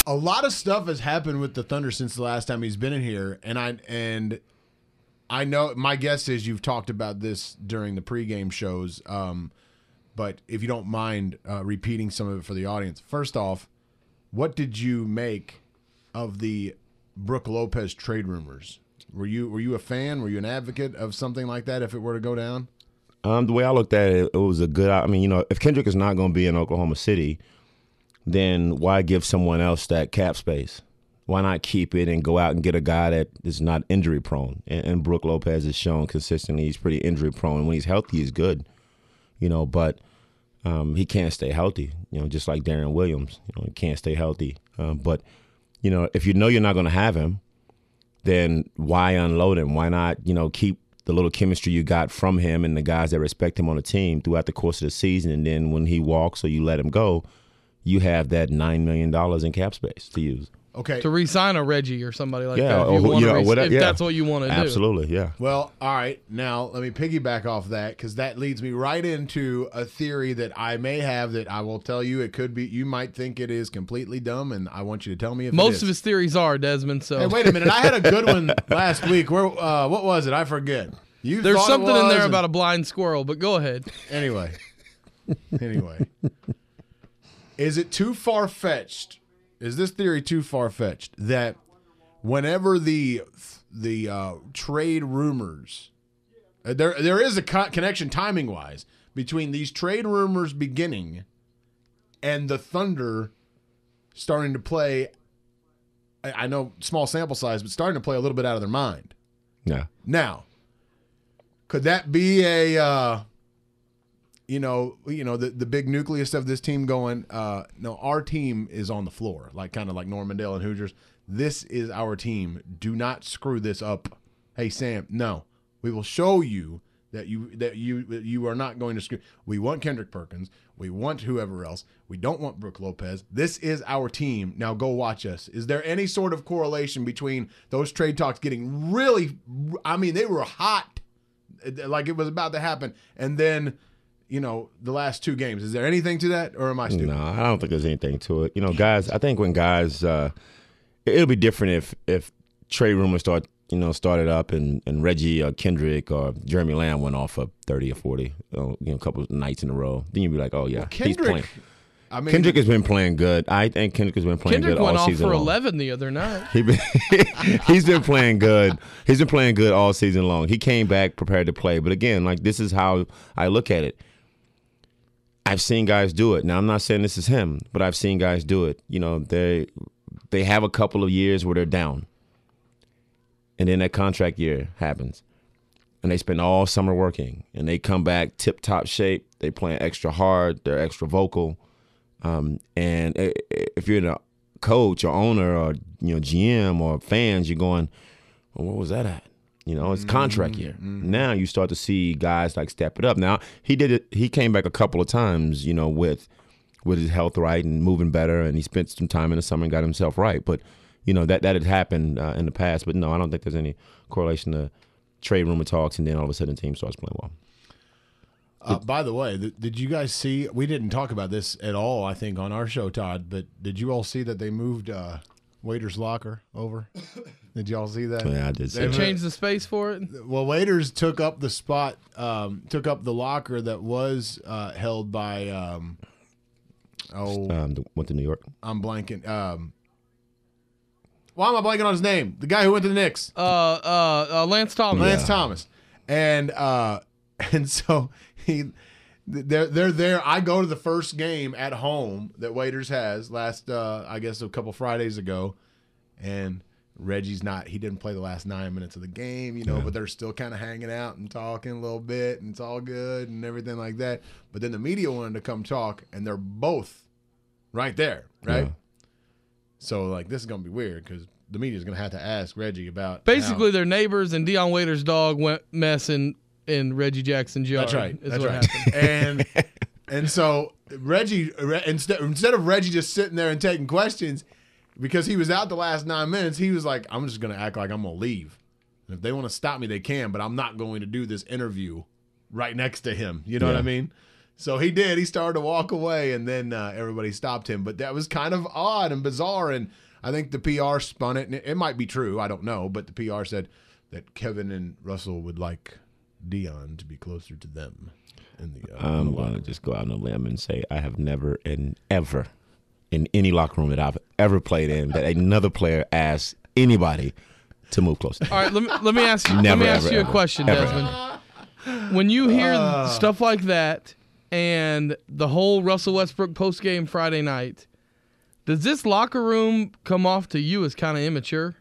A lot of stuff has happened with the Thunder since the last time he's been in here, and I know my guess is you've talked about this during the pregame shows, but if you don't mind repeating some of it for the audience. First off, what did you make of the Brook Lopez trade rumors? Were you a fan? Were you an advocate of something like that if it were to go down? The way I looked at it, it was a good. I mean, if Kendrick is not going to be in Oklahoma City, then why give someone else that cap space? Why not keep it and go out and get a guy that is not injury prone? And Brook Lopez has shown consistently he's pretty injury prone. When he's healthy, he's good, but he can't stay healthy. Just like Darren Williams, he can't stay healthy. But if you're not going to have him, then why unload him? Why not keep the little chemistry you got from him and the guys that respect him on the team throughout the course of the season, and then when he walks or you let him go, you have that $9 million in cap space to use. Okay. To re-sign a Reggie or somebody like that. If that's what you want to do. Absolutely, yeah. Well, all right. Now, let me piggyback off that because that leads me right into a theory that I may have that I will tell you it could be. You might think it is completely dumb, and I want you to tell me if most of his theories are, Desmond. So hey, wait a minute. I had a good one last week. Where? What was it? I forget. There's something in there about a blind squirrel, but go ahead. Anyway. Is it too far-fetched? Is this theory too far-fetched that whenever the trade rumors, there is a connection timing-wise between these trade rumors beginning and the Thunder starting to play, I know small sample size, but starting to play a little bit out of their mind? Yeah. Now, could that be a the big nucleus of this team going, no, our team is on the floor, kind of like Normandale and Hoosiers. This is our team. Do not screw this up. Hey, Sam, no. We will show you that you are not going to screw. We want Kendrick Perkins. We want whoever else. We don't want Brook Lopez. This is our team. Now go watch us. Is there any sort of correlation between those trade talks getting really, they were hot, like it was about to happen, and then the last two games? Is there anything to that, or am I stupid? No, I don't think there's anything to it. Guys, I think when guys, it'll be different if trade rumors started up and Reggie or Kendrick or Jeremy Lamb went off for 30 or 40, a couple of nights in a row. Then you'd be like, oh, yeah, he's playing. Kendrick has been playing good. I think Kendrick has been playing good all season long. Kendrick went off for 11 the other night. He's been playing good. He's been playing good all season long. He came back prepared to play. But again, this is how I look at it. I've seen guys do it. Now, I'm not saying this is him, but I've seen guys do it. They have a couple of years where they're down. And then that contract year happens. And they spend all summer working. And they come back tip-top shape. They playing extra hard. They're extra vocal. And if you're the coach or owner or GM or fans, you're going, well, what was that at? It's contract year. Now you start to see guys step it up. Now he did it. He came back a couple of times, with his health right and moving better, and he spent some time in the summer and got himself right. But that had happened in the past. But no, I don't think there's any correlation to trade rumor talks and then all of a sudden the team starts playing well. By the way, did you guys see? We didn't talk about this at all, I think, on our show, Todd. But did you all see that they moved Waiter's locker over? Did y'all see that? Yeah, I did see that. They changed the space for it? Well, Waiters took up the spot, took up the locker that was held by, went to New York. I'm blanking. Why am I blanking on his name? The guy who went to the Knicks. Lance Thomas. Lance Thomas. And so they're there. I go to the first game at home that Waiters has last, I guess, a couple Fridays ago, and Reggie's not. He didn't play the last 9 minutes of the game, but they're still kind of hanging out and talking a little bit, and it's all good and everything like that. But then the media wanted to come talk, and they're both right there, right? Yeah. So this is gonna be weird because the media's gonna have to ask Reggie about. Basically, their neighbors and Deion Waiters' dog went messing in Reggie Jackson's yard. That's right. That's what happened. And so Reggie, instead of Reggie just sitting there and taking questions, because he was out the last 9 minutes, he was like, I'm just going to act like I'm going to leave. And if they want to stop me, they can, but I'm not going to do this interview right next to him. You know what I mean? So he did. He started to walk away, and then everybody stopped him. But that was kind of odd and bizarre, and I think the PR spun it, and it might be true. I don't know, but the PR said that Kevin and Russell would like Dion to be closer to them. I'm going to just go out on a limb and say I have never and ever in any locker room that I've ever played in that another player asked anybody to move closer. All right, let me ask you. Let me ask you a question, Desmond. When you hear stuff like that and the whole Russell Westbrook postgame Friday night, does this locker room come off to you as kind of immature?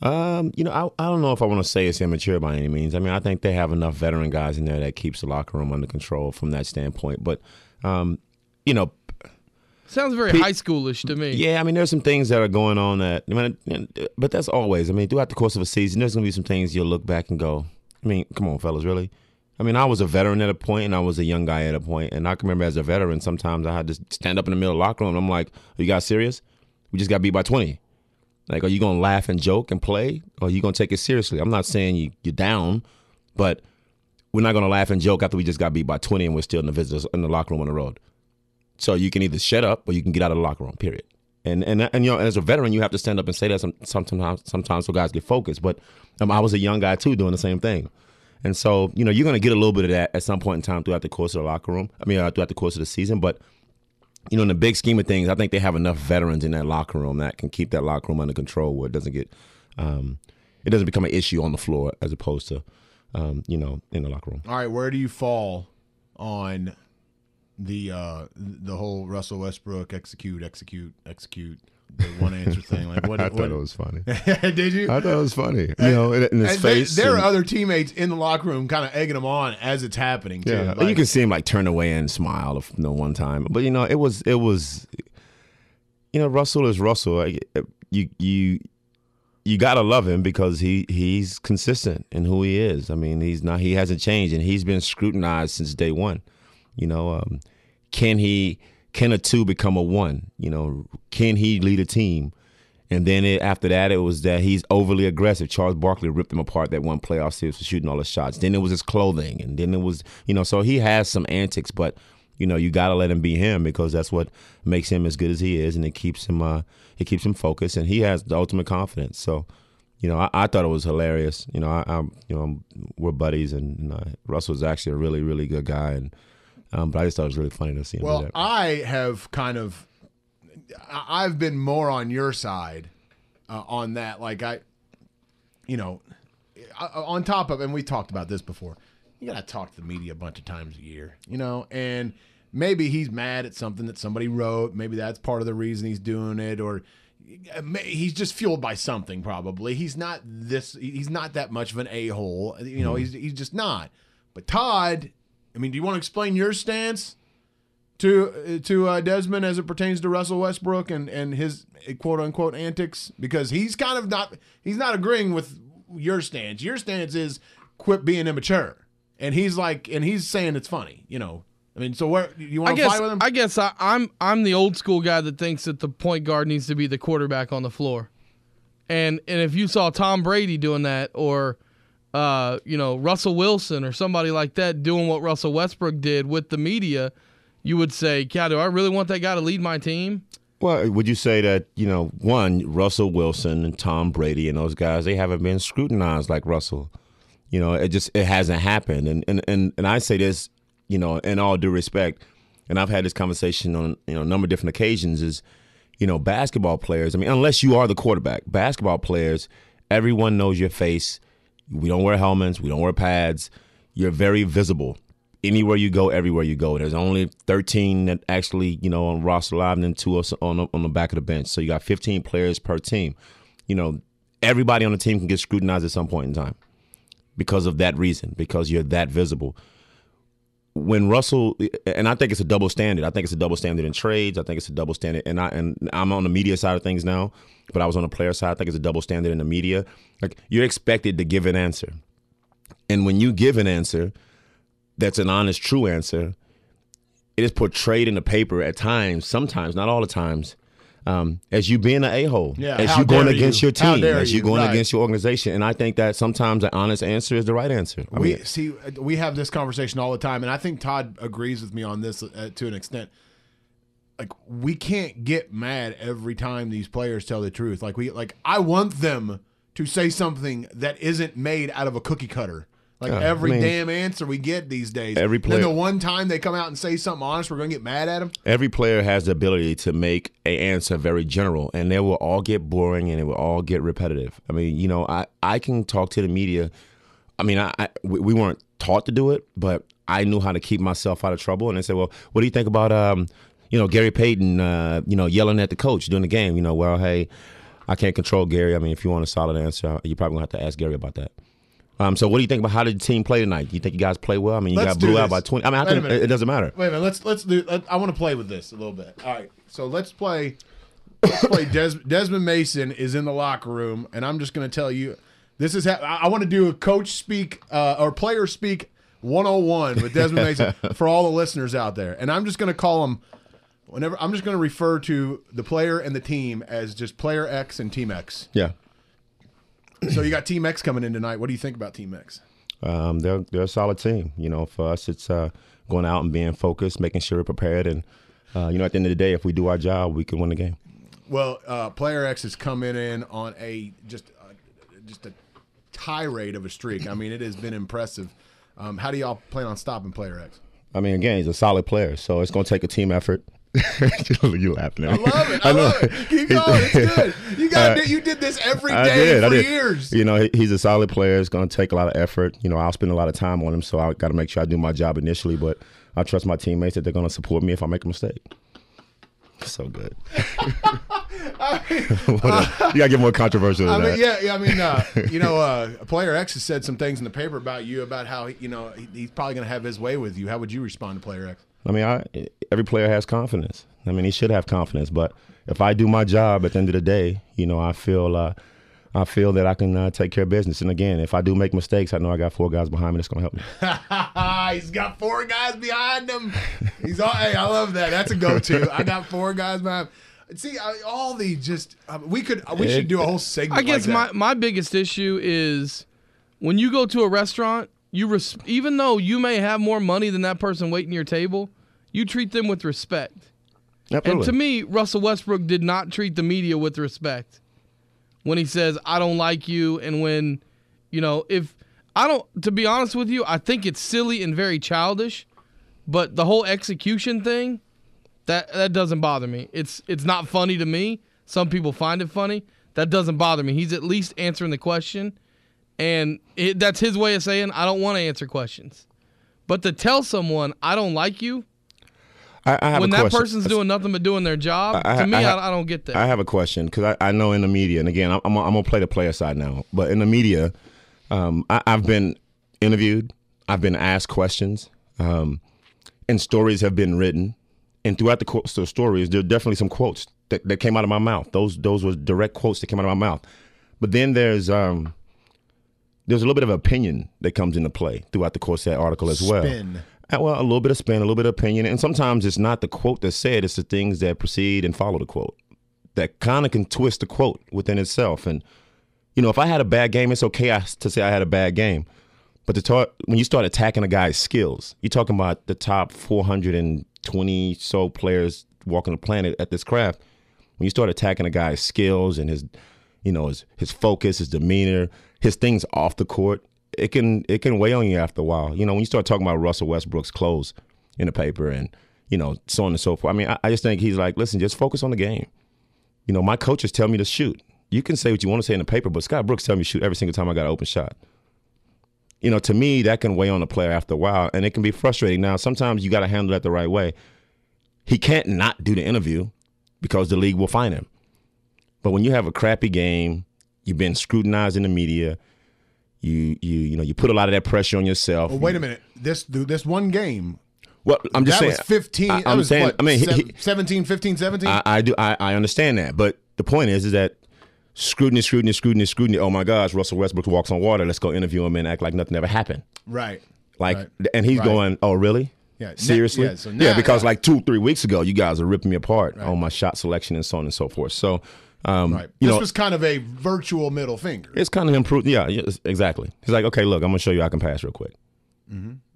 I don't know if I want to say it's immature by any means. I mean, I think they have enough veteran guys in there that keeps the locker room under control from that standpoint. But, sounds very high schoolish to me. Yeah, I mean, there's some things that are going on but that's always. I mean, throughout the course of a season, there's going to be some things you'll look back and go, I mean, come on, fellas, really? I mean, I was a veteran at a point, and I was a young guy at a point, and I can remember as a veteran, sometimes I had to stand up in the middle of the locker room, and I'm like, are you guys serious? We just got beat by 20. Like, are you going to laugh and joke and play, or are you going to take it seriously? I'm not saying you're down, but we're not going to laugh and joke after we just got beat by 20 and we're still in the locker room on the road. So you can either shut up or you can get out of the locker room, period. And as a veteran, you have to stand up and say that sometimes so guys get focused. But I was a young guy, too, doing the same thing. And so, you're going to get a little bit of that at some point in time throughout the course of the locker room. Throughout the course of the season. But, in the big scheme of things, I think they have enough veterans in that locker room that can keep that locker room under control where it doesn't become an issue on the floor as opposed to, in the locker room. All right, where do you fall on the whole Russell Westbrook execute the one answer thing? Like, I thought it was funny. Did you? I thought it was funny. In his face. There are other teammates in the locker room kind of egging him on as it's happening too. Yeah, you can see him like turn away and smile one time. But it was Russell is Russell. You gotta love him because he's consistent in who he is. I mean, he hasn't changed, and he's been scrutinized since day one. Can a 2 become a 1? Can he lead a team? And then after that, it was that he's overly aggressive. Charles Barkley ripped him apart that one playoff series for shooting all the shots. Then it was his clothing, and then it was so he has some antics, but you got to let him be him because that's what makes him as good as he is, and it keeps him focused, and he has the ultimate confidence. So, I thought it was hilarious. We're buddies, and Russell's actually a really, really good guy, and. But I just thought it was really funny to see him do that. I've been more on your side on that. Like on top of, and we talked about this before, you got to talk to the media a bunch of times a year, and maybe he's mad at something that somebody wrote. Maybe that's part of the reason he's doing it, or he's just fueled by something probably. He's not that much of an a-hole. He's just not. But Todd... I mean, do you want to explain your stance to Desmond as it pertains to Russell Westbrook and his quote unquote antics? Because he's not agreeing with your stance. Your stance is quit being immature, and he's saying it's funny. I mean, so where you want to fight with him? I guess I'm the old school guy that thinks that the point guard needs to be the quarterback on the floor, and if you saw Tom Brady doing that or. Russell Wilson or somebody like that doing what Russell Westbrook did with the media, you would say, do I really want that guy to lead my team? Well, would you say that, Russell Wilson and Tom Brady and those guys, they haven't been scrutinized like Russell? It hasn't happened. And I say this, in all due respect, and I've had this conversation on, a number of different occasions is, basketball players, I mean, unless you are the quarterback, basketball players, everyone knows your face. We don't wear helmets. We don't wear pads. You're very visible. Anywhere you go, everywhere you go. There's only 13 that actually, on roster live and then 2 on the back of the bench. So you got 15 players per team. Everybody on the team can get scrutinized at some point in time because of that reason, because you're that visible. When Russell, and I think it's a double standard. I think it's a double standard in trades. I think it's a double standard, and I'm on the media side of things now, but I was on the player side. I think it's a double standard in the media. Like, you're expected to give an answer, and when you give an answer that's an honest, true answer, it is portrayed in the paper at times, sometimes, not all the times, as you being an a-hole, as you going against your team, as you going against your organization. And I think that sometimes the honest answer is the right answer. We have this conversation all the time, and I think Todd agrees with me on this to an extent. Like, we can't get mad every time these players tell the truth. Like I want them to say something that isn't made out of a cookie cutter. Like every damn answer we get these days. Every player. Then the one time they come out and say something honest, we're going to get mad at them. Every player has the ability to make an answer very general, and they will all get boring and it will all get repetitive. I mean, you know, I can talk to the media. I mean, we weren't taught to do it, but I knew how to keep myself out of trouble. And they said, well, what do you think about, you know, Gary Payton, you know, yelling at the coach during the game? You know, well, hey, I can't control Gary. I mean, if you want a solid answer, you're probably going to have to ask Gary about that. So what do you think about how did the team play tonight? Do you think you guys play well? I mean, you got blew out by 20. I mean, I think it doesn't matter. Wait a minute. Let's do. I want to play with this a little bit. All right. So let's play. Desmond Mason is in the locker room, and I'm just going to tell you, this is. I want to do a coach speak or player speak 101 with Desmond Mason for all the listeners out there, and I'm just going to call them. Whenever I'm just going to refer to the player and the team as just player X and team X. Yeah. So you got Team X coming in tonight. What do you think about Team X? They're a solid team. You know, for us, it's going out and being focused, making sure we're prepared, and you know, at the end of the day, if we do our job, we can win the game. Well, Player X is coming in on just a tirade of a streak. I mean, it has been impressive. How do y'all plan on stopping Player X? I mean, again, he's a solid player, so it's going to take a team effort. You laughing at me? I love it. I love it. Keep going. It's good. You did this every day for years. You know, he's a solid player. It's going to take a lot of effort. You know, I'll spend a lot of time on him, so I got to make sure I do my job initially. But I trust my teammates that they're going to support me if I make a mistake. So good. You got to get more controversial than that. I mean, you know, Player X has said some things in the paper about you, about how, you know, he's probably going to have his way with you. How would you respond to Player X? I mean, every player has confidence. I mean, he should have confidence. But if I do my job at the end of the day, you know, I feel that I can take care of business. And again, if I do make mistakes, I know I got 4 guys behind me that's going to help me. He's got 4 guys behind him. Hey, I love that. That's a go-to. I got 4 guys behind me. See, all the just we should do a whole segment. I guess like that. my biggest issue is when you go to a restaurant, even though you may have more money than that person waiting your table, you treat them with respect. Absolutely. And to me, Russell Westbrook did not treat the media with respect when he says, I don't like you. And when, you know, to be honest with you, I think it's silly and very childish, but the whole execution thing, that doesn't bother me. It's not funny to me. Some people find it funny. That doesn't bother me. He's at least answering the question. And that's his way of saying, I don't want to answer questions. But to tell someone, I don't like you, I have when a that question. Person's doing nothing but doing their job, I don't get that. I have a question because I know in the media, and again, I'm going to play the player side now, but in the media, I've been interviewed, I've been asked questions, and stories have been written. And throughout the stories, there are definitely some quotes that came out of my mouth. Those were direct quotes that came out of my mouth. But then there's a little bit of opinion that comes into play throughout the course of that article as well. Well, a little bit of spin, a little bit of opinion. And sometimes it's not the quote that's said, it's the things that precede and follow the quote that kind of can twist the quote within itself. And, you know, if I had a bad game, it's okay to say I had a bad game. But when you start attacking a guy's skills, you're talking about the top 420 so players walking the planet at this craft. When you start attacking a guy's skills and his focus, his demeanor, his things off the court, it can weigh on you after a while. You know, when you start talking about Russell Westbrook's clothes in the paper and, you know, so on and so forth. I mean, I just think he's like, listen, just focus on the game. You know, my coaches tell me to shoot. You can say what you want to say in the paper, but Scott Brooks tells me to shoot every single time I got an open shot. You know, to me, that can weigh on the player after a while, and it can be frustrating. Now, sometimes you got to handle that the right way. He can't not do the interview because the league will fine him. But when you have a crappy game, you've been scrutinized in the media, you put a lot of that pressure on yourself. Well, wait a minute. This one game. Well, I'm just saying. That was 15. I'm saying. What, I mean, 17, 15, 17. I understand that, but the point is that scrutiny. Oh my gosh, Russell Westbrook walks on water. Let's go interview him and act like nothing ever happened. Right. And he's going, oh really? Yeah, seriously. Yeah, so now, because like 2-3 weeks ago, you guys are ripping me apart on my shot selection and so on and so forth. So, right. This was kind of a virtual middle finger. It's kind of improved. Yeah, exactly. He's like, okay, look, I'm gonna show you I can pass real quick.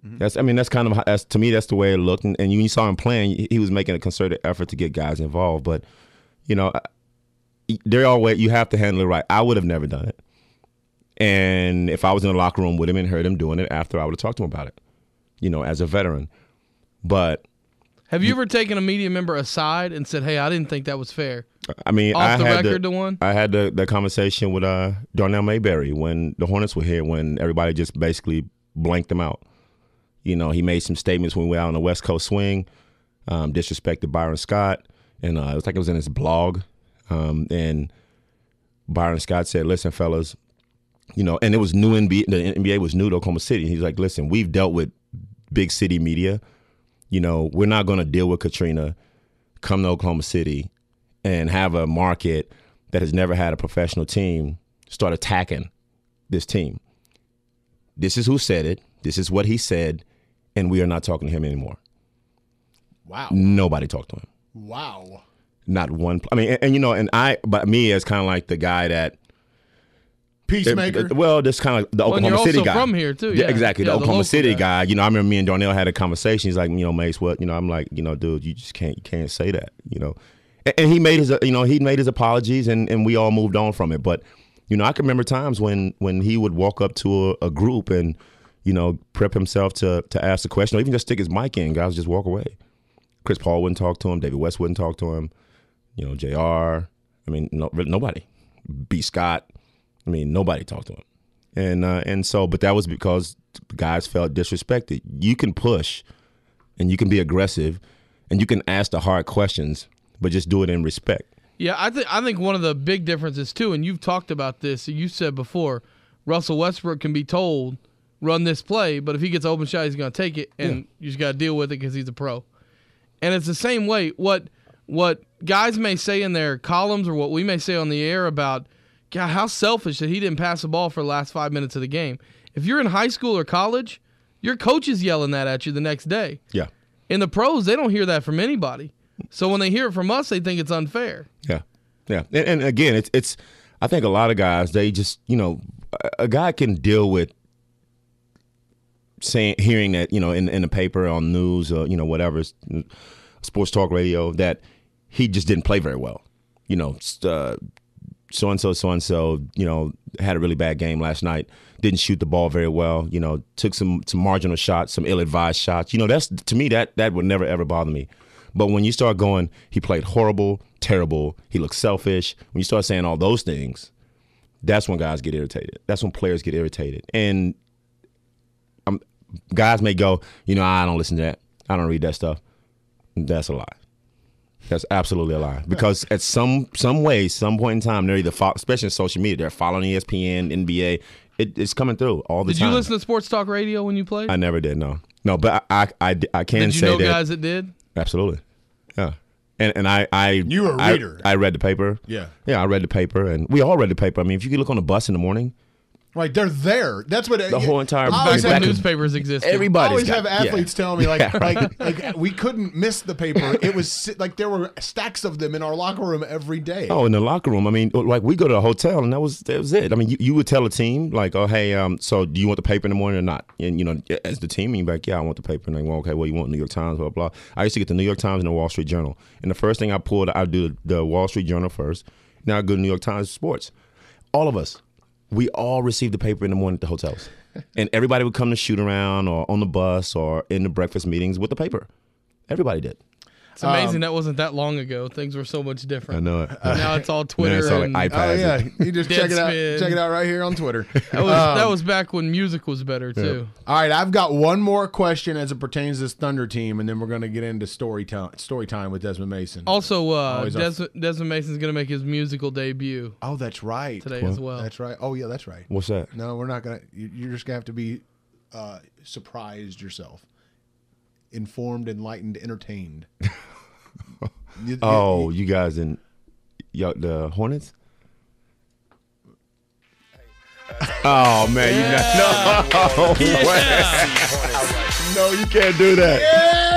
That's kind of how, to me, that's the way it looked. And when you saw him playing, he was making a concerted effort to get guys involved. But they're always, you have to handle it right. I would have never done it. And if I was in the locker room with him and heard him doing it after, I would have talked to him about it, as a veteran. But have you ever taken a media member aside and said, "Hey, I didn't think that was fair"? I mean, off the record to one. I had the conversation with Darnell Mayberry when the Hornets were here, when everybody just basically blanked them out. He made some statements when we were out on the West Coast swing, disrespected Byron Scott, and it was like it was in his blog. And Byron Scott said, "Listen, fellas, and it was new NBA. The NBA was new to Oklahoma City. He's like, listen, we've dealt with big city media. We're not going to deal with Katrina, come to Oklahoma City, and have a market that has never had a professional team start attacking this team. This is who said it. This is what he said, and we are not talking to him anymore." Wow. Nobody talked to him. Wow. Not one. I mean, but me as kind of like the guy that. Peacemaker. Well, this kind of the Oklahoma City guy. From here too. Yeah, exactly. Yeah, the Oklahoma City guy. I remember me and Darnell had a conversation. He's like, Mace, what? I'm like, dude, you just can't say that. And he made his apologies, and we all moved on from it. But I can remember times when he would walk up to a group and prep himself to ask a question, or even just stick his mic in. Guys just walk away. Chris Paul wouldn't talk to him. David West wouldn't talk to him. JR. I mean, nobody. B. Scott. I mean, nobody talked to him. But that was because guys felt disrespected. You can push and you can be aggressive and you can ask the hard questions, but just do it in respect. Yeah, I think one of the big differences too, and you've talked about this, you said before, Russell Westbrook can be told, run this play, but if he gets an open shot, he's going to take it, and you just got to deal with it because he's a pro. And it's the same way. What guys may say in their columns or what we may say on the air about, God, how selfish that he didn't pass the ball for the last 5 minutes of the game. If you're in high school or college, your coach is yelling that at you the next day. Yeah. In the pros, they don't hear that from anybody. So when they hear it from us, they think it's unfair. Yeah. Yeah. And again, it's I think a lot of guys, they just, a guy can deal with hearing that, in the paper, on news, or, whatever, sports talk radio, that he just didn't play very well. So-and-so, had a really bad game last night, didn't shoot the ball very well, took some marginal shots, some ill-advised shots. That's, to me, that would never, ever bother me. But when you start going, he played horrible, terrible, he looked selfish, when you start saying all those things, that's when guys get irritated. That's when players get irritated. And guys may go, I don't listen to that. I don't read that stuff. That's a lie. That's absolutely a lie. Because at some way, some point in time, they're either especially in social media, they're following ESPN, NBA. It's coming through all the time. Did you listen to sports talk radio when you played? I never did. No, but I can say that. Did you know guys that did? Absolutely. Yeah. And I you were a reader. I read the paper. Yeah. Yeah, I read the paper, and we all read the paper. I mean, if you could look on the bus in the morning. Right, they're there. That's what the whole entire back when newspapers existed. Everybody always have athletes telling me like we couldn't miss the paper. It was like there were stacks of them in our locker room every day. Oh, in the locker room. I mean, like we go to a hotel and that was it. I mean, you would tell a team like, oh, hey, so do you want the paper in the morning or not? And as the team, you're like, yeah, I want the paper. And they go, okay, well, you want New York Times, blah blah. I used to get the New York Times and the Wall Street Journal. And the first thing I do the Wall Street Journal first. Now I go to New York Times Sports. All of us. We all received the paper in the morning at the hotels. And everybody would come to shoot around or on the bus or in the breakfast meetings with the paper. Everybody did. It's amazing that wasn't that long ago. Things were so much different. I know it. Now it's all Twitter. It's all and like iPads. Oh, yeah. You just check it out. Deadspin. Check it out right here on Twitter. That was back when music was better, too. All right, I've got one more question as it pertains to this Thunder team, and then we're going to get into story time with Desmond Mason. Also, Desmond Mason's going to make his musical debut. Oh, that's right. Today as well. That's right. Oh, yeah, that's right. What's that? No, we're not going to. You're just going to have to be surprised yourself. Informed, enlightened, entertained. You guys in the Hornets? Oh man, no, you can't do that.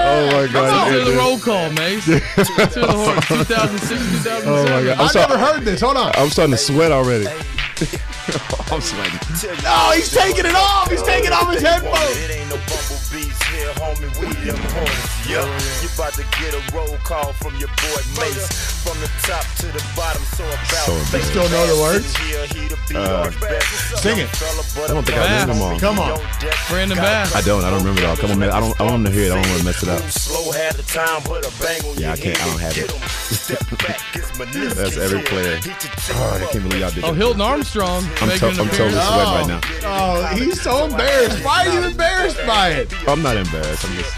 Oh my God! Let's do the roll call, Mace. Let's do the Hornets 2006, 2007. Oh my God! I've never heard this. Hold on. I'm starting to sweat already. I'm sweating. No, he's taking it off. He's taking off his headphones. It ain't no bumblebees here, homie. We them Hornets. You about to get a roll call from your boy Mace. From the top to the bottom, so about. You still know the words? Sing it. I don't think I remember them all. Come on. Brandon Bass. I don't remember it all. Come on, man. I want them to hear it. I don't want to mess it up. Slow had the time, put a bang on Yeah, I can't. I don't have it. That's every player. Oh, I can't believe y'all did that. Hilton Armstrong. I'm totally sweating right now. Oh, he's so embarrassed. Why are you embarrassed by it? I'm not embarrassed. I'm just.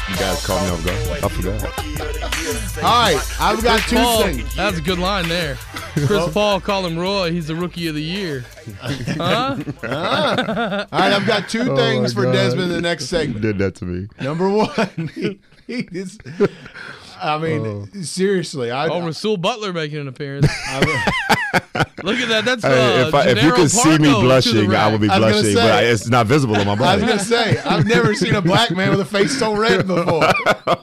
You guys caught me off guard. I forgot. All right, I've got two Paul, things. that's a good line there. Chris Paul, call him Roy. He's the rookie of the year. Huh? All right, I've got two things for Desmond in the next segment. You did that to me. Number one, he is. I mean, seriously. Rasul Butler making an appearance. Look at that. That's if you could see me blushing, I would be blushing, but it's not visible on my body. I was going to say, I've never seen a black man with a face so red before.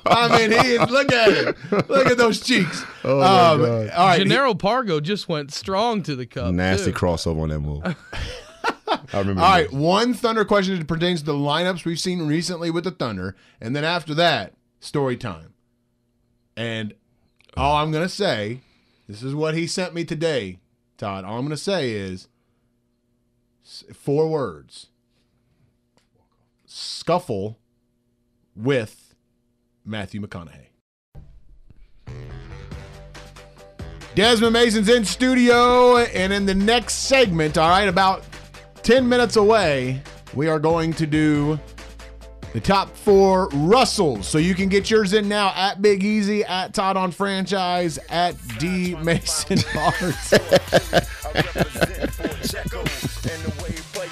I mean, look at it. Look at those cheeks. Oh, my God. All right. Gennaro Pargo just went strong to the cup. Nasty crossover on that move. I remember. All right, one Thunder question that pertains to the lineups we've seen recently with the Thunder, and then after that, story time. And all I'm going to say, this is what he sent me today, Todd. All I'm going to say is 4 words. Scuffle with Matthew McConaughey. Desmond Mason's in studio, and in the next segment, all right, about 10 minutes away, we are going to do the top 4 Russells. So you can get yours in now at Big Easy, at Todd on Franchise, at D Mason Arts.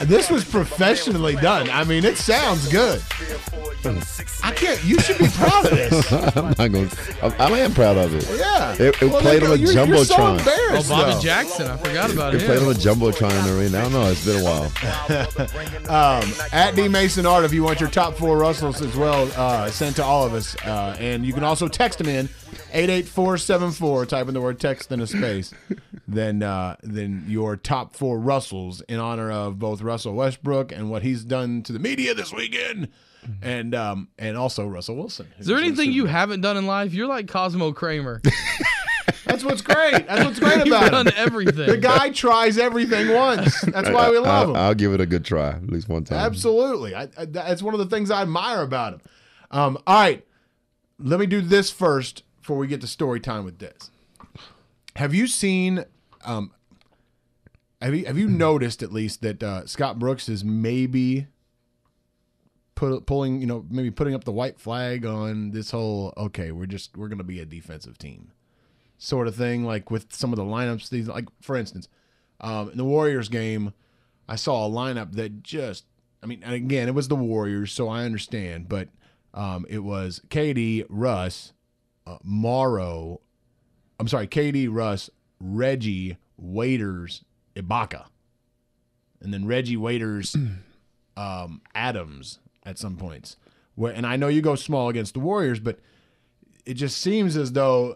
This was professionally done. I mean, it sounds good. I can't. You should be proud of this. I am proud of it. Yeah. It played on a jumbotron. You're so embarrassed, Bobby though. Jackson. I forgot about It him. played on a jumbotron in the arena. I don't know. It's been a while. At D Mason Art, if you want your top 4 Russells as well, sent to all of us. And you can also text them in 88474. Type in the word text in a space. Then your top 4 Russells in honor of both Russell Westbrook and what he's done to the media this weekend, and also Russell Wilson. Is there anything you haven't done in life? You're like Cosmo Kramer. That's what's great. That's what's great You've about done him. everything. The guy tries everything once. That's why we love him. I'll give it a good try at least one time. Absolutely. That's one of the things I admire about him. All right. Let me do this first before we get to story time with Des. Have you seen have you noticed at least that Scott Brooks is maybe putting up the white flag on this whole we're going to be a defensive team sort of thing, like with some of the lineups. These, like for instance, in the Warriors game, I saw a lineup that and again, it was the Warriors, so I understand, but it was KD, Russ, KD, Russ, Reggie, Waiters, Ibaka, and then Reggie, Waiters, Adams at some points. And I know you go small against the Warriors, but it just seems as though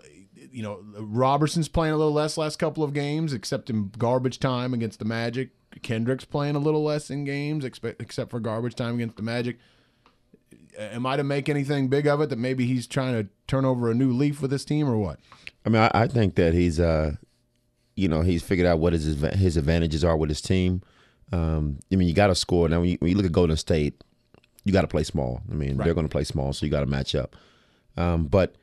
Robertson's playing a little less last couple of games, except in garbage time against the Magic. Kendrick's playing a little less in games, except for garbage time against the Magic. Am I to make anything big of it that maybe he's trying to turn over a new leaf with his team, or what? I mean, I think that he's figured out what his advantages are with his team. You got to score. Now, when you look at Golden State, you got to play small. I mean, They're going to play small, so you got to match up. But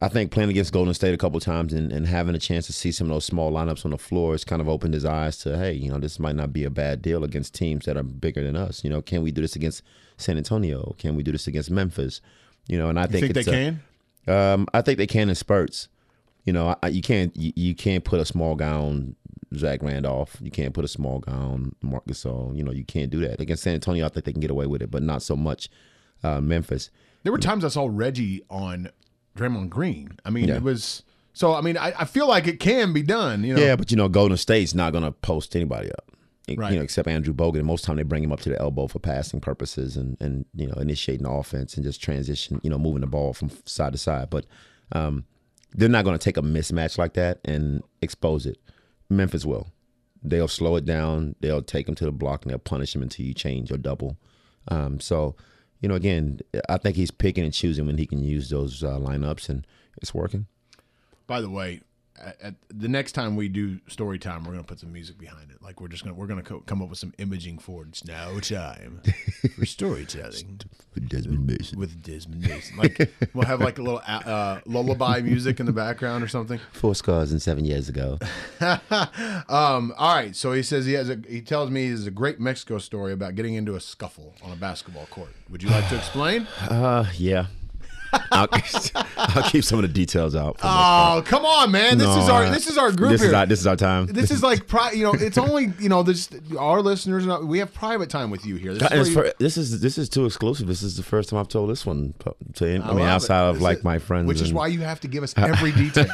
I think playing against Golden State a couple of times and having a chance to see some of those small lineups on the floor has kind of opened his eyes to, hey, this might not be a bad deal against teams that are bigger than us. Can we do this against San Antonio? Can we do this against Memphis? And I think they can? I think they can in spurts. You can't put a small guy on Zach Randolph. You can't put a small guy on Marc Gasol. You can't do that. Against San Antonio, I think they can get away with it, but not so much Memphis. There were times I saw Reggie on Draymond Green. I mean, it was – so, I mean, I feel like it can be done. Yeah, but, Golden State's not going to post anybody up. except Andrew Bogut. And most of the time they bring him up to the elbow for passing purposes and initiating the offense and just transition, moving the ball from side to side. But they're not going to take a mismatch like that and expose it. Memphis will. They'll slow it down. They'll take him to the block and they'll punish him until you change or double. Again, I think he's picking and choosing when he can use those lineups, and it's working. By the way, the next time we do story time, we're gonna put some music behind it. Like we're gonna come up with some imaging for it. It's now time for storytelling with Desmond Mason. Like we'll have like a little lullaby music in the background or something. 4 scars and 7 years ago. All right. So he says he tells me he has a great Mexico story about getting into a scuffle on a basketball court. Would you like to explain? Yeah. I'll keep some of the details out. Oh, come on, man! This is our group here. This is our time. This is like it's only this our listeners. We have private time with you here. This is too exclusive. This is the first time I've told this one to outside of like my friends. Which is why you have to give us every detail.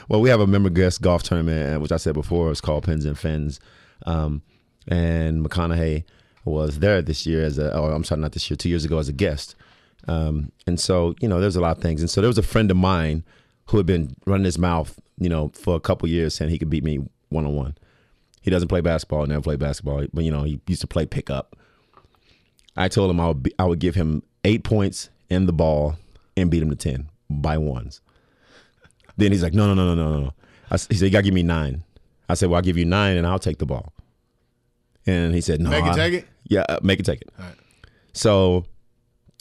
Well, we have a member guest golf tournament, which I said before is called Pins and Fins, and McConaughey was there this year not this year, 2 years ago as a guest. And so, there's a lot of things. And so there was a friend of mine who had been running his mouth, for a couple years saying he could beat me one-on-one. He doesn't play basketball, never played basketball, but, he used to play pickup. I told him I would give him 8 points in the ball and beat him to 10 by ones. Then he's like, no. He said, you got to give me 9. I said, well, I'll give you 9 and I'll take the ball. And he said, no. Make it take it? Yeah, make it take it. All right. So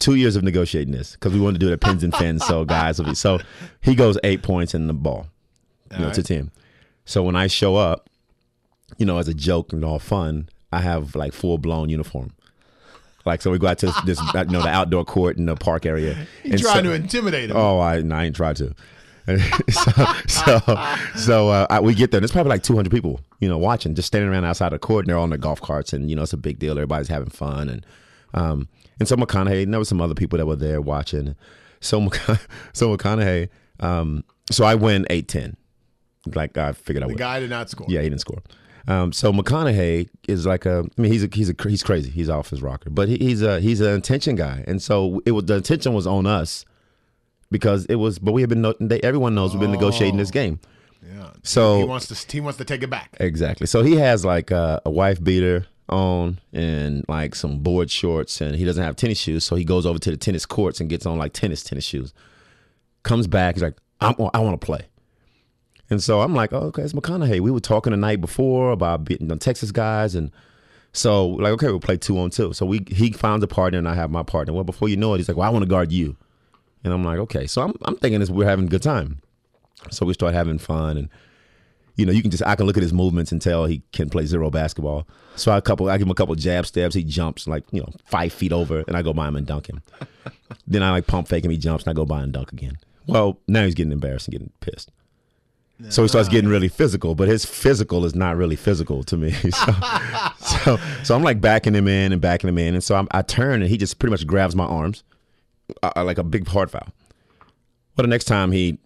2 years of negotiating this because we wanted to do it at Pins and Fins. So guys will be he goes 8 points in the ball, to 10. So when I show up, as a joke and all fun, I have like full blown uniform. Like so we go out to this the outdoor court in the park area. You trying to intimidate him? Oh, I ain't tried to. We get there. And there's probably like 200 people, watching, just standing around outside the court, and they're on their golf carts, and it's a big deal. Everybody's having fun, and so McConaughey, and there were some other people that were there watching. So McConaughey, so I win 8-10. Like I figured I would. The guy did not score. Yeah, he didn't score. So McConaughey is like he's crazy. He's off his rocker, but he's an intention guy, and so the intention was on us because it was. But we have been. Everyone knows we've been negotiating this game. Yeah. So he wants to take it back. Exactly. So he has like a wife beater on and like some board shorts, and he doesn't have tennis shoes, so he goes over to the tennis courts and gets on like tennis shoes. Comes back, he's like, I want to play. And so I'm like, oh, okay, it's McConaughey. We were talking the night before about beating the Texas guys, and so like, okay, we'll play 2-on-2. So he finds a partner and I have my partner. Well, before you know it, he's like, well, I want to guard you. And I'm like, okay. So I'm thinking we're having a good time. So we start having fun, and I can look at his movements and tell he can play zero basketball. So I give him a couple jab steps. He jumps 5 feet over, and I go by him and dunk him. Then I pump fake him. He jumps, and I go by and dunk again. Well, now he's getting embarrassed and getting pissed. So he starts getting really physical, but his physical is not really physical to me. So I'm like backing him in. And so I turn, and he just pretty much grabs my arms like a big hard foul. Well, the next time he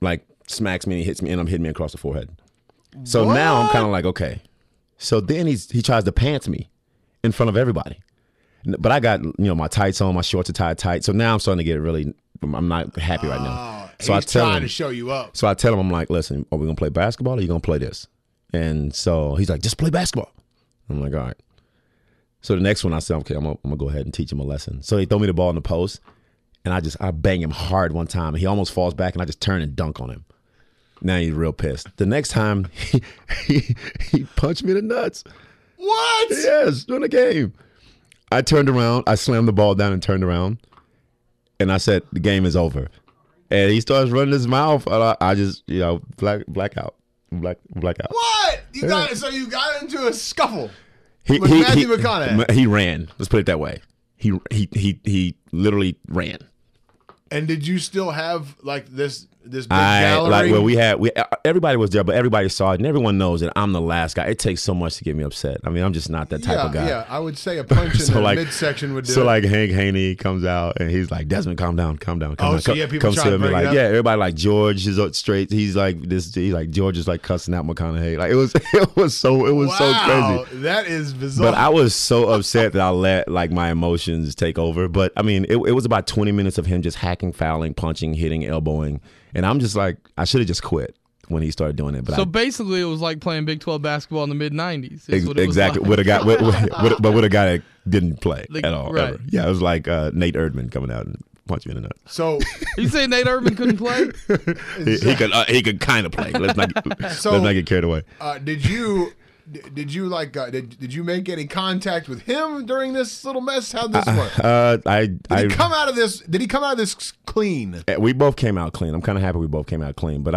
smacks me and he hits me, and I'm hitting me across the forehead. So now I'm kind of like, okay. So then he tries to pants me in front of everybody. But I got, my tights on, my shorts are tied tight. So now I'm starting to get really, I'm not happy right now. So he's trying to show you up. So I tell him, I'm like, listen, are we going to play basketball or are you going to play this? And so he's like, just play basketball. I'm like, all right. So the next one I said, okay, I'm going to go ahead and teach him a lesson. So he throw me the ball in the post, and I bang him hard one time, and he almost falls back, and I just turn and dunk on him. Now he's real pissed. The next time, he punched me in the nuts. What? Yes, during the game. I turned around, I slammed the ball down and turned around, and I said, the game is over. And he starts running his mouth, and I just, blackout. What? You got into a scuffle with Matthew McConaughey. He ran. Let's put it that way. He literally ran. And did you still have like this this big gallery. Like where everybody was there, but everybody saw it, and everyone knows that I'm the last guy. It takes so much to get me upset. I mean, I'm just not that type of guy. Yeah, I would say a punch in the midsection would do it. So like Hank Haney comes out and he's like, Desmond, calm down. People comes try to me break like, it up? yeah, everybody like George is up straight. He's like George is like cussing out McConaughey. Like it was so crazy. That is bizarre. But I was so upset that I let like my emotions take over. But I mean, it was about 20 minutes of him just hacking, fouling, punching, hitting, elbowing. And I'm just like, I should have just quit when he started doing it. But basically, it was like playing Big 12 basketball in the mid-'90s. Exactly. Like. With a guy that didn't play at all. Right. Ever. Yeah, it was like Nate Erdman coming out and punching me in the nuts. So you say Nate Erdman couldn't play? he could kind of play. Let's not get carried away. Did you make any contact with him during this little mess? How'd this work? Did he come out of this clean? We both came out clean. I'm kind of happy we both came out clean. But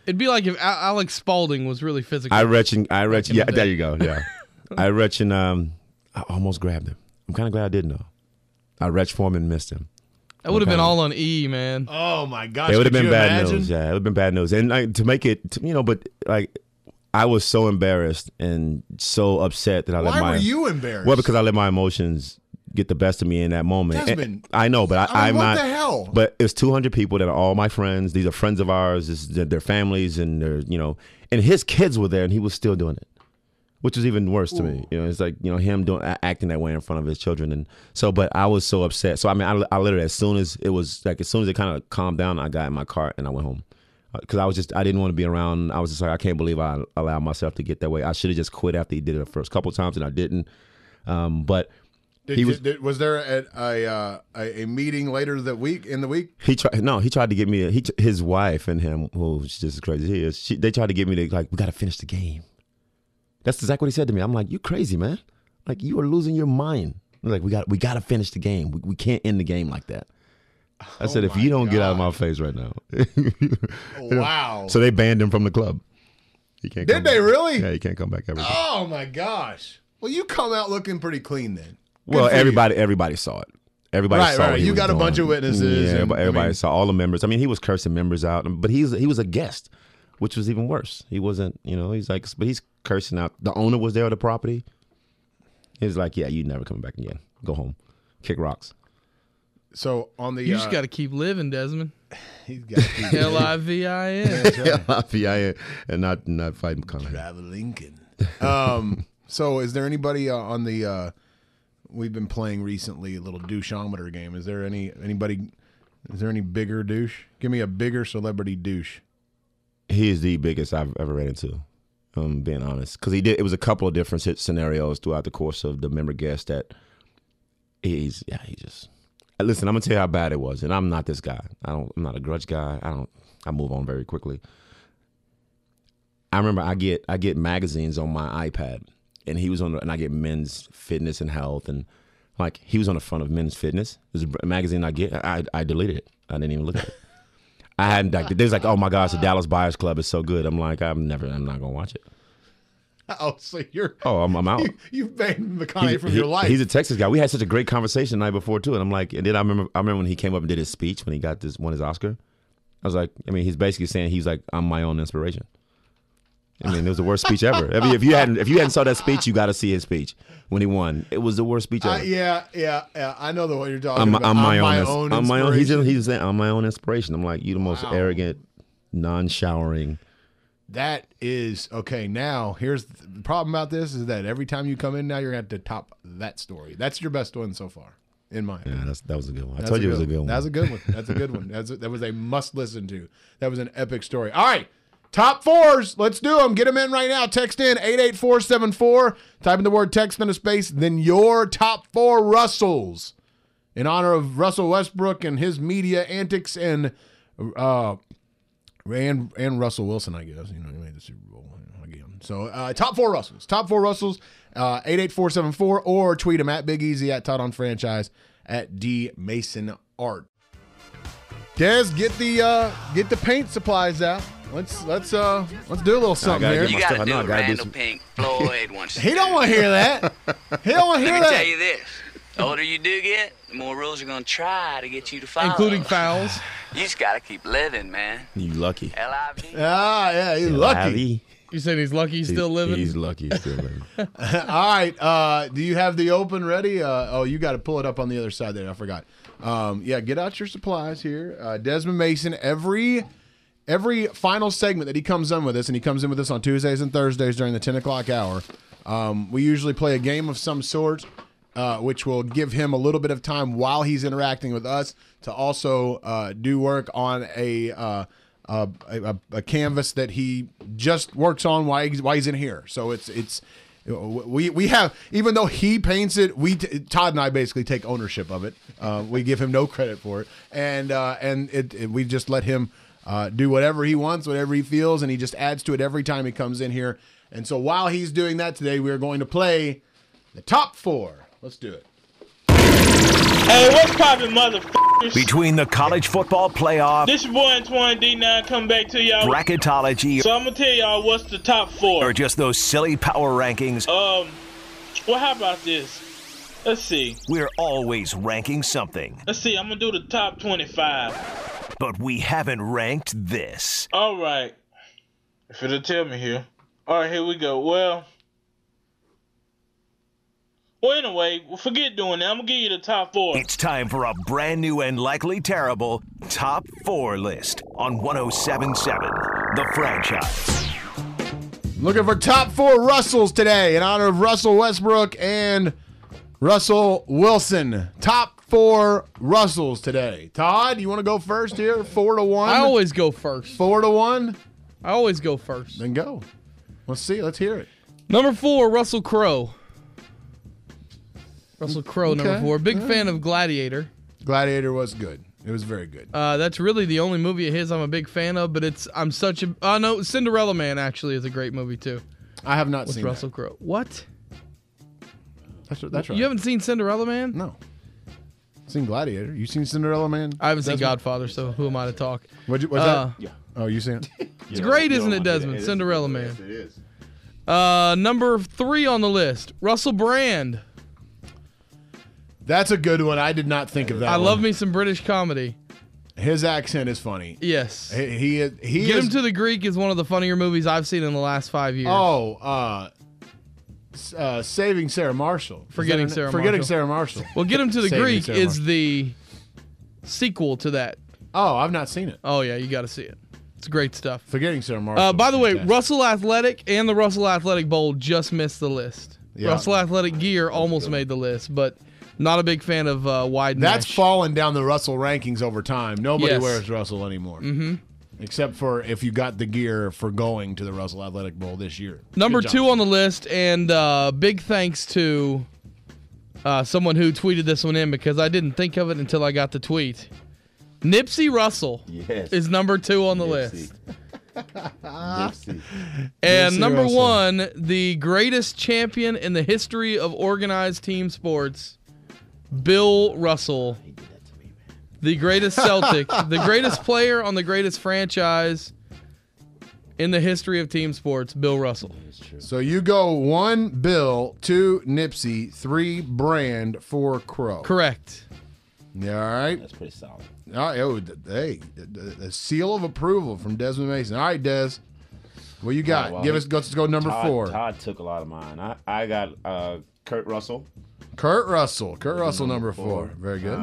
it'd be like if Alex Spalding was really physical. I reckon. Yeah, there you go. Yeah, I reckon. I almost grabbed him. I'm kind of glad I didn't though. I retched for him and missed him. That would have been all on E, man. Oh my gosh! It would have been bad imagine? news. Yeah, it would have been bad news. And like, to make it, but like. I was so embarrassed and so upset that I let my. Why were you embarrassed? Well, because I let my emotions get the best of me in that moment. Desmond, I know, but I'm not. What the hell? But it's 200 people that are all my friends. These are friends of ours. This is their families, and and his kids were there, and he was still doing it, which was even worse to me. It's like him acting that way in front of his children, and so. But I was so upset. So I mean, I literally as soon as it kind of calmed down, I got in my car and I went home. Because I didn't want to be around. I was just like, I can't believe I allowed myself to get that way. I should have just quit after he did it the first couple of times, and I didn't. But was there a meeting later that week in the week? He tried to get me. His wife and him, who's just as crazy as he is, they tried to get me to like, we got to finish the game. That's exactly what he said to me. I'm like, you crazy, man? Like you are losing your mind. Like we got to finish the game. We can't end the game like that. I said, if you don't get out of my face right now. Wow. So they banned him from the club. He can't. Did they really? Yeah, he can't come back ever. Oh my gosh. Well, you come out looking pretty clean then. Well, everybody saw it. Everybody saw it. Right. You got a bunch of witnesses. Yeah, everybody saw all the members. I mean, he was cursing members out, but he was a guest, which was even worse. He wasn't, he's like, but he's cursing out. The owner was there of the property. He's like, yeah, you never coming back again. Go home, kick rocks. So on the you just got to keep living, Desmond. He's got to keep Livin. Livin and not fight McConaughey. Drive a Lincoln. So is there anybody on the? We've been playing recently a little doucheometer game. Is there any bigger douche? Give me a bigger celebrity douche. He is the biggest I've ever ran into. Being honest, because it was a couple of different scenarios throughout the course of the member guest that he just. Listen, I'm gonna tell you how bad it was, and I'm not this guy. I'm not a grudge guy. I move on very quickly. I remember I get magazines on my iPad, and he was and I get Men's Fitness and Health, and like he was on the front of Men's Fitness. There's a magazine I get. I deleted it. I didn't even look at it. I hadn't. There's like, oh my gosh, the Dallas Buyers Club is so good. I'm like, I'm not gonna watch it. Oh, so you're. Oh, I'm out. You've banned McConaughey from your life. He's a Texas guy. We had such a great conversation the night before too, and I'm like, and then I remember when he came up and did his speech when he won his Oscar. I was like, I mean, he's basically saying he's like, I'm my own inspiration. I mean, it was the worst speech ever. I mean, if you hadn't saw that speech, you got to see his speech when he won. It was the worst speech ever. Yeah. I know the one you're talking about. I'm my own. Inspiration. He's saying I'm my own inspiration. I'm like, you the most arrogant, non-showering. That is okay. Now, here's the problem about this is that every time you come in now, you're going to have to top that story. That's your best one so far, in my opinion. Yeah, that was a good one. I told you it was a good one. That was a good one. That's a good one. That was a must listen to. That was an epic story. All right. Top fours. Let's do them. Get them in right now. Text in 88474. Type in the word text in a space. Then your top four Russells. In honor of Russell Westbrook and his media antics and Russell Wilson, I guess. He made the Super Bowl again. So top four Russells. Top four Russells. 88474 or tweet them at Big Easy, at Todd on Franchise, at D Mason Art. Des, get the paint supplies out. Let's do a little something here. You got to do Randall Pink Floyd once. He don't want to hear that. He don't want to hear that. Let me tell you this. The older you do get, the more rules are going to try to get you to follow. Including fouls. You just got to keep living, man. You lucky. L-I-V. Ah, yeah, he's lucky. You said he's lucky he's still living? He's lucky he's still living. All right. Do you have the open ready? You got to pull it up on the other side there. I forgot. Get out your supplies here. Desmond Mason, every final segment that he comes in with us, and he comes in with us on Tuesdays and Thursdays during the 10 o'clock hour, we usually play a game of some sort, which will give him a little bit of time while he's interacting with us to also do work on a canvas that he just works on while he's in here. So it's we have, even though he paints it, Todd and I basically take ownership of it. We give him no credit for it, and we just let him do whatever he wants, whatever he feels, and he just adds to it every time he comes in here. And so while he's doing that today, we're going to play the top 4. Let's do it. Hey, what's poppin', motherfuckers? Between the college football playoff, This your boy Antoine D9 coming back to y'all. bracketology, So I'm gonna tell y'all what's the top 4. or just those silly power rankings, Well, how about this? Let's see. we're always ranking something. I'm gonna do the top 25. But we haven't ranked this. All right. If it'll tell me here. All right, here we go. Well, anyway, forget doing that. I'm gonna give you the top 4. It's time for a brand new and likely terrible top 4 list on 107.7 The Franchise. Looking for top 4 Russells today in honor of Russell Westbrook and Russell Wilson. Top 4 Russells today. Todd, you want to go first here? 4-1. I always go first. 4-1. I always go first. Then go. Let's see. Let's hear it. Number 4, Russell Crowe. Number 4. Big Okay. fan of Gladiator. Gladiator was good. It was very good. That's really the only movie of his I'm a big fan of, but no, Cinderella Man actually is a great movie too. I have not With seen Russell Crowe. What? That's right. You haven't seen Cinderella Man? No. Seen Gladiator. You seen Cinderella Man? I haven't seen Desmond? Godfather, so who am I to talk? What's that? Yeah. Oh, you seen it? It's great, isn't it, Desmond? Cinderella Man. It is. Number 3 on the list, Russell Brand. That's a good one. I did not think of that. I one. love me some British comedy. His accent is funny. Yes. He Get is. Him to the Greek is one of the funnier movies I've seen in the last 5 years. Saving Sarah Marshall. Forgetting Sarah Forgetting Marshall. Sarah Marshall. Well, Get Him to the Saving Greek Sarah is Marshall. the sequel to that. Oh, I've not seen it. Oh, yeah, you got to see it. It's great stuff. Forgetting Sarah Marshall. By the way, Fantastic. Russell Athletic and the Russell Athletic Bowl just missed the list. Yeah. Russell Athletic gear almost made the list, but not a big fan of wide That's mesh. fallen down the Russell rankings over time. Nobody Yes. wears Russell anymore. Mm-hmm. Except for if you got the gear for going to the Russell Athletic Bowl this year. Number Good job. 2 on the list, and big thanks to someone who tweeted this one in because I didn't think of it until I got the tweet. Nipsey Russell is number 2 on the list. And Nipsey number Russell. 1, the greatest champion in the history of organized team sports, Bill Russell. The greatest Celtic, the greatest player on the greatest franchise in the history of team sports, Bill Russell. So you go 1 Bill, 2 Nipsey, 3 Brand, 4 Crow. Correct. Yeah, all right. That's pretty solid. All right. Hey, the seal of approval from Desmond Mason. All right, Des. What you got? well, Let's go number 4. Todd took a lot of mine. I got Kurt Russell. Kurt Russell. Kurt Russell, number 4. Very good.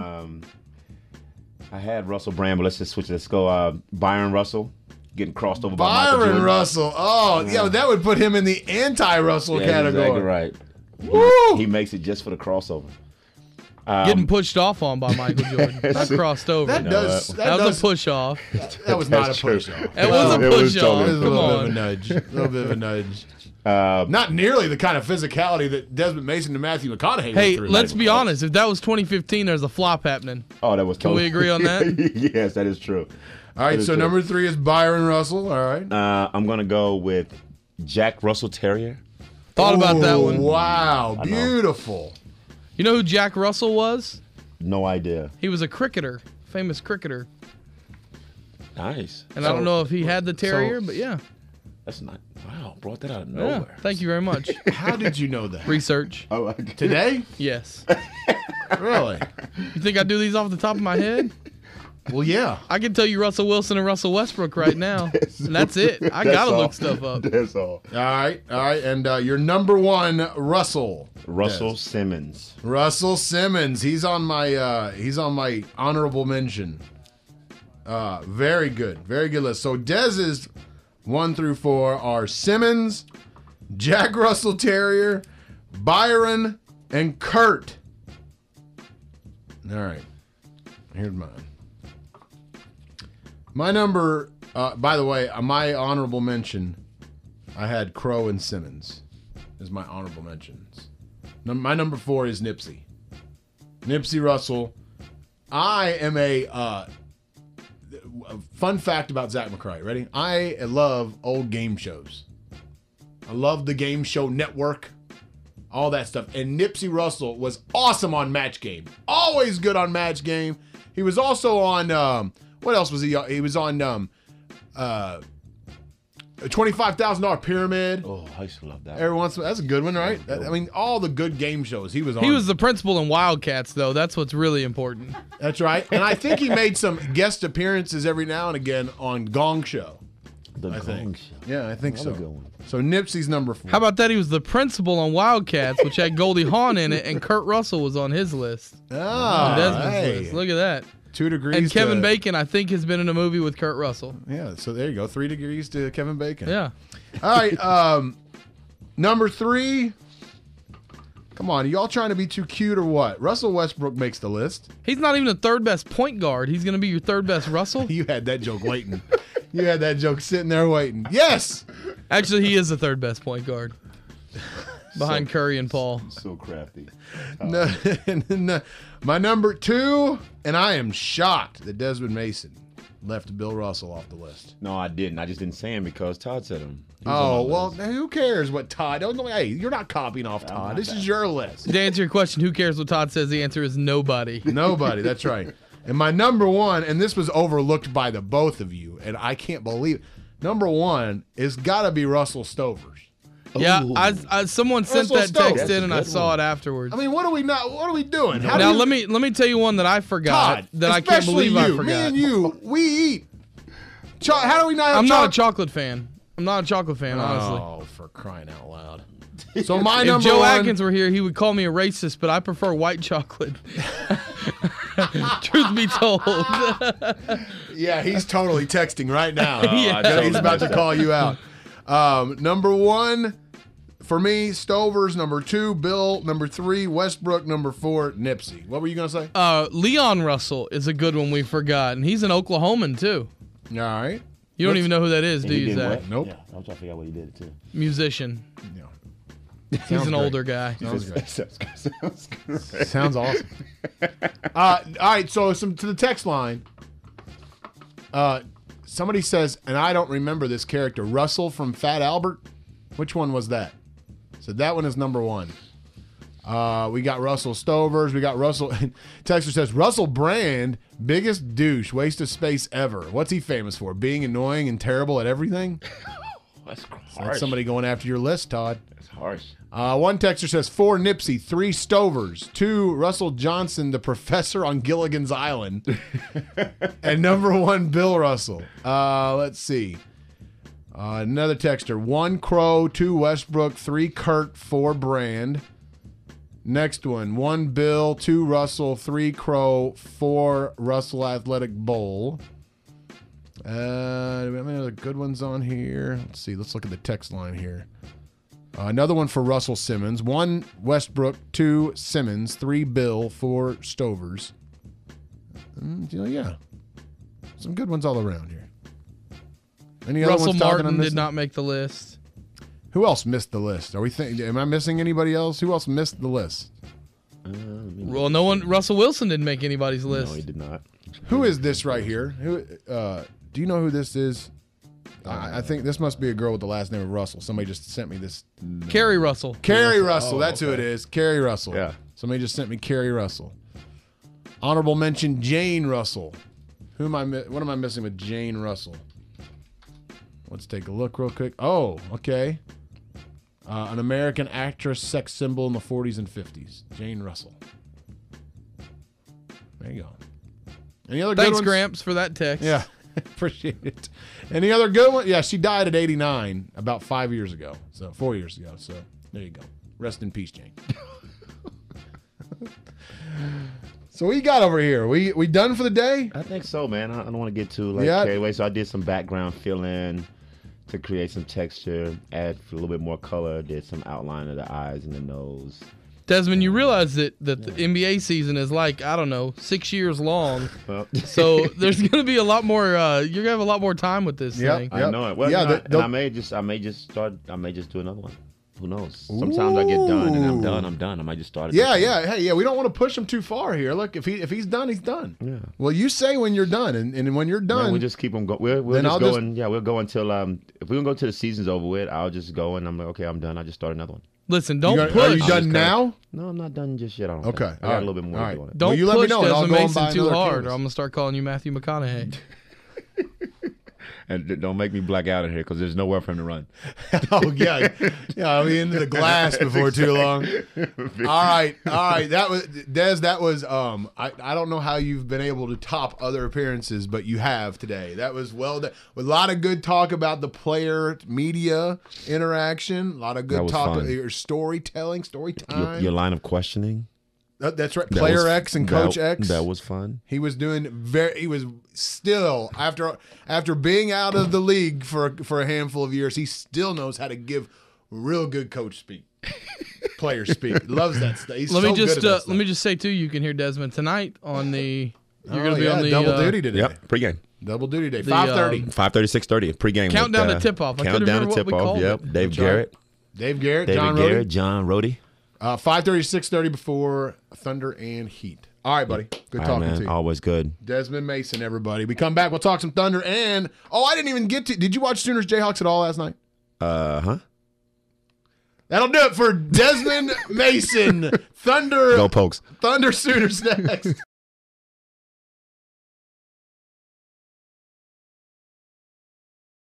I had Russell Brand, but let's just switch it. Let's go Byron Russell, getting crossed over by Michael Byron Jordan. Russell. Oh, yeah, that would put him in the anti-Russell Yeah, category. exactly right. Woo! He makes it just for the crossover. Getting pushed off on by Michael Jordan. Not crossed over. That does. That was a push off. That was not a That's true. push off. It was a It was push off. totally It was a Come little bit of a on. nudge. A little bit of a nudge. Not nearly the kind of physicality that Desmond Mason and Matthew McConaughey Hey, went through. let's be honest. If that was 2015, there's a flop happening. Oh, that was Can totally. we agree on that? Yes, that is true. All right, That is so true. number 3 is Byron Russell. All right. I'm gonna go with Jack Russell Terrier. Thought about that Ooh, one. Wow, know. beautiful. You know who Jack Russell was? No idea. He was a cricketer, famous cricketer. Nice. And I don't know if he had the terrier, but yeah. That's not. Wow, brought that out of Yeah. nowhere. Thank you very much. How did you know that? Oh, Research. Today? Yes. Really? You think I do these off the top of my head? Well, yeah. I can tell you Russell Wilson and Russell Westbrook right now, and that's it. I gotta look stuff up. That's all. All right. And your number one, Russell. Russell Simmons. Russell Simmons. He's on my honorable mention. Very good. Very good list. So Dez's 1 through 4 are Simmons, Jack Russell Terrier, Byron, and Kurt. All right. Here's mine. My number, by the way, my honorable mention, I had Crow and Simmons as my honorable mentions. My number 4 is Nipsey. Nipsey Russell. I am a fun fact about Zach McCrite. Ready? I love old game shows. I love the Game Show Network, all that stuff. And Nipsey Russell was awesome on Match Game. Always good on Match Game. He was also on, what else was he on? He was on a $25,000 Pyramid. Oh, I used to love that. Every once in a while. That's a good one, right? I mean, all the good game shows he was on. He was the principal in Wildcats, though. That's what's really important. That's right. And I think he made some guest appearances every now and again on Gong Show. The Gong Show. Yeah, I think Another so. good one. So Nipsey's number 4. How about that? He was the principal on Wildcats, which had Goldie Hawn in it, and Kurt Russell was on his list. Ah, Desmond's hey. list. Look at that. 2 degrees. And Kevin to, Bacon, I think, has been in a movie with Kurt Russell. Yeah, so there you go. 3 degrees to Kevin Bacon. Yeah. All right. Number 3. Come on, y'all trying to be too cute or what? Russell Westbrook makes the list. He's not even the third best point guard. He's going to be your third best Russell? You had that joke waiting. You had that joke sitting there waiting. Yes. Actually, he is the third best point guard. Behind Curry and Paul. So crafty. No, my number 2, and I am shocked that Desmond Mason left Bill Russell off the list. No, I didn't. I just didn't say him because Todd said him. He was Oh, on my well, list. who cares what Todd? Don't go, hey, you're not copying off Todd. This is your list. To answer your question, who cares what Todd says? The answer is nobody. Nobody. That's right. And my number 1, and this was overlooked by the both of you, and I can't believe it. Number 1 is got to be Russell Stovers. Yeah, Ooh. I someone sent Russell that Stowe. text That's in a and I good saw one. it afterwards. I mean, what are we doing? How Now do you, let me tell you one that I forgot Todd, that I can't especially believe I you, forgot. me and you, we eat. How do we not have I'm not a chocolate? chocolate fan. I'm not a chocolate fan, honestly. Oh, for crying out loud. So my If number Joe 1. Atkins were here, he would call me a racist, but I prefer white chocolate. Truth be told. Yeah, he's totally texting right now. Yeah. He's about to call you out. Number 1 for me, Stovers. Number 2, Bill. Number 3, Westbrook. Number 4, Nipsey. What were you gonna say? Leon Russell is a good one we forgot, and he's an Oklahoman too. All right. You don't even know who that is, do He you, did Zach? what? Nope. Yeah, I'm trying to figure out what he did too. Musician. Yeah. He's an great. older guy. Sounds great. Sounds great. Sounds awesome. All right, so to the text line. Somebody says, and I don't remember this character, Russell from Fat Albert. Which one was that? So that one is number 1. We got Russell Stovers. We got Russell. Texter says, Russell Brand, biggest douche, waste of space ever. What's he famous for? Being annoying and terrible at everything? That's harsh. That's somebody going after your list, Todd. That's harsh. One texter says 4 Nipsey, 3 Stovers, 2 Russell Johnson, the professor on Gilligan's Island, and number 1 Bill Russell. Let's see. Another texter: 1 Crow, 2 Westbrook, 3 Kurt, 4 Brand. Next one: 1 Bill, 2 Russell, 3 Crow, 4 Russell Athletic Bowl. Do we have any other good ones on here? Let's see. Let's look at the text line here. Another one for Russell Simmons. 1 Westbrook, 2 Simmons, 3 Bill, 4 Stovers. Yeah. Some good ones all around here. Any other Russell ones talking on Martin this? did not make the list. Who else missed the list? Am I missing anybody else? Who else missed the list? Well, no one. Russell Wilson didn't make anybody's list. No, he did not. Who is this right here? Who? Do you know who this is? I think this must be a girl with the last name of Russell. Somebody just sent me this. Carrie Russell. Carrie Russell. That's who it is. Carrie Russell. Yeah. Somebody just sent me Carrie Russell. Honorable mention: Jane Russell. What am I missing with Jane Russell? Let's take a look real quick. Oh, okay. An American actress, sex symbol in the 40s and 50s. Jane Russell. There you go. Any other Thanks, good ones? Gramps, for that text. Yeah, appreciate it. Any other good one? Yeah, she died at 89 about 4 years ago. So there you go. Rest in peace, Jane. So what you got over here? We done for the day? I think so, man. I don't want to get too Yeah. carried away. So I did some background fill-in to create some texture, add a little bit more color, did some outline of the eyes and the nose. Desmond, you realize that the NBA season is like, I don't know, 6 years long. Well, So there's going to be a lot more, you're going to have a lot more time with this Yep. thing. I know it. Well, Yeah, you know, they'll- and I may just do another one. Who knows? Sometimes I get done and I'm done. I might just start. Yeah. Hey, yeah. We don't want to push him too far here. Look, if he's done, he's done. Yeah. Well, you say when you're done, and when you're done, Man, we just keep them going. We'll Then just I'll go just- and we'll go until if we don't go till the season's over with, I'll just go and I'm like, okay, I'm done. I just start another one. Listen, don't are push. you done now? No, I'm not done just yet. I don't Okay. think. I got a little bit more to do on it. Don't Well, you let me push know, and I'll Desmond go and buy Mason too another hard, canvas. or I'm going to start calling you Matthew McConaughey. And don't make me black out of here because there's nowhere for him to run. Oh yeah. I'll be into the glass before too long. All right. That was Des. That was I don't know how you've been able to top other appearances, but you have today. That was well done. With a lot of good talk about the player media interaction. A lot of That good was talk. fun. Your story time. Your line of questioning. That's right. That Player was- X and Coach X. That was fun. He was still after being out of the league for a handful of years, he still knows how to give real good coach speak. Player speak. Loves that stuff. He's Let so me just good at that stuff. let me just say too, you can hear Desmond tonight on the. You're Oh, going to be yeah, on the double duty today. Yep. Pregame. Double duty day. The, 5:30. 5:30, 6:30. Pregame. Countdown with, to tip-off. I couldn't Countdown remember to what we tip-off. called Yep. it. Dave That's right. Garrett. Dave Garrett. David John Garrett. Rhodey. John Rhodey. 5:30, 6:30 before Thunder and Heat. All right, buddy. Good All right, talking man. to you. Always good. Desmond Mason, everybody. We come back. We'll talk some Thunder and I didn't even get to. Did you watch Sooners Jayhawks at all last night? Huh? That'll do it for Desmond Mason. Thunder. Go Pokes. Thunder Sooners next.